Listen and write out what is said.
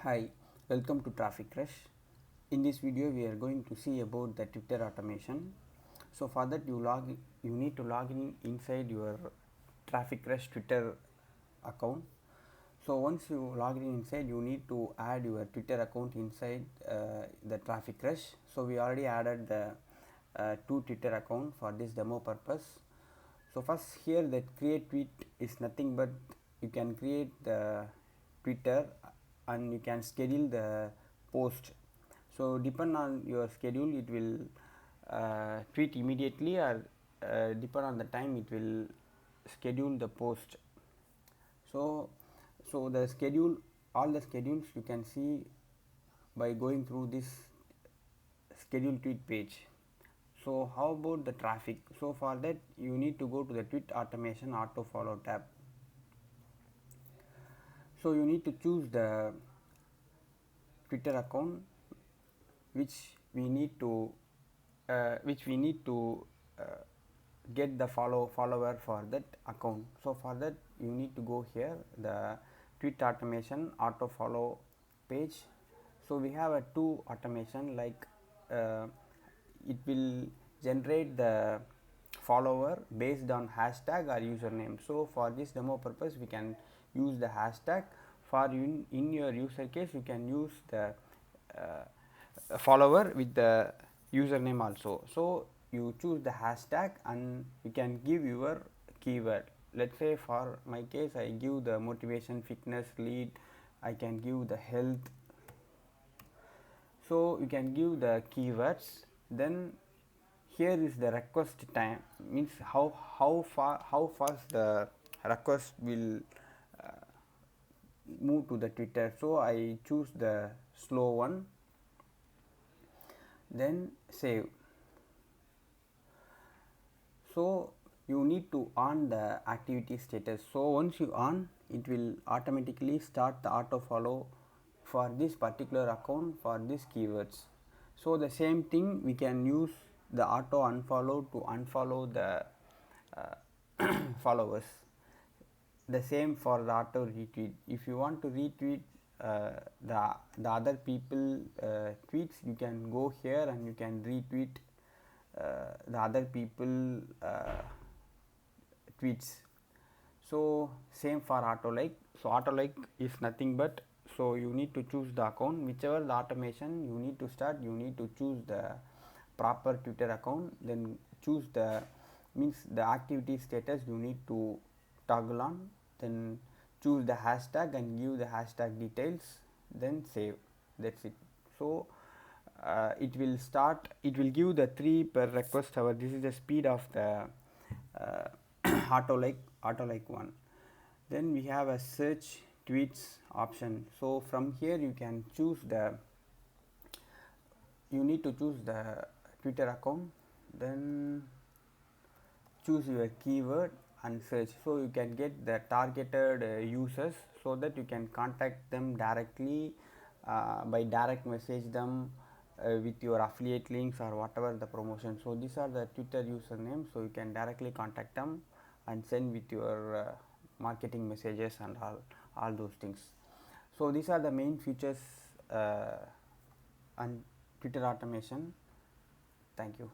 Hi, welcome to Traffic Rush. In this video, we are going to see about the Twitter automation. So for that, you need to log in inside your Traffic Rush Twitter account. So once you log in inside, you need to add your Twitter account inside the Traffic Rush. So we already added the two Twitter account for this demo purpose. So first here, that create tweet is nothing but you can create the Twitter and you can schedule the post. So depend on your schedule, it will tweet immediately, or depend on the time, it will schedule the post. So the schedule, all the schedules you can see by going through this schedule tweet page. So how about the traffic? So for that, you need to go to the tweet automation auto follow tab. So you need to choose the Twitter account which we need to uh, get the follower for that account. So for that, you need to go here, the tweet automation auto follow page. So we have a two automation, like it will generate the follower based on hashtag or username. So for this demo purpose, we can use the hashtag. For in your user case, you can use the follower with the username also. So you choose the hashtag and you can give your keyword. Let's say for my case, I give the motivation, fitness, lead, I can give the health. So you can give the keywords. Then here is the request time, means how fast the request will move to the Twitter. So I choose the slow one, then save. So you need to on the activity status. So once you on, it will automatically start the auto follow for this particular account for these keywords. So the same thing, we can use the auto unfollow to unfollow the followers. The same for the auto retweet. If you want to retweet the other people tweets, you can go here and you can retweet the other people tweets. So same for auto like. So auto like is nothing but, so you need to choose the account, whichever the automation you need to start, you need to choose the proper Twitter account, then choose the, means the activity status you need to toggle on, then choose the hashtag and give the hashtag details, then save. That's it. So it will start, it will give the 3 per request hour. This is the speed of the auto like one. Then we have a search tweets option. So from here you can choose the, you need to choose the Twitter account, then choose your keyword and search. So you can get the targeted users, so that you can contact them directly by direct message them with your affiliate links or whatever the promotion. So these are the Twitter usernames, so you can directly contact them and send with your marketing messages and all those things. So these are the main features and Twitter automation. Thank you.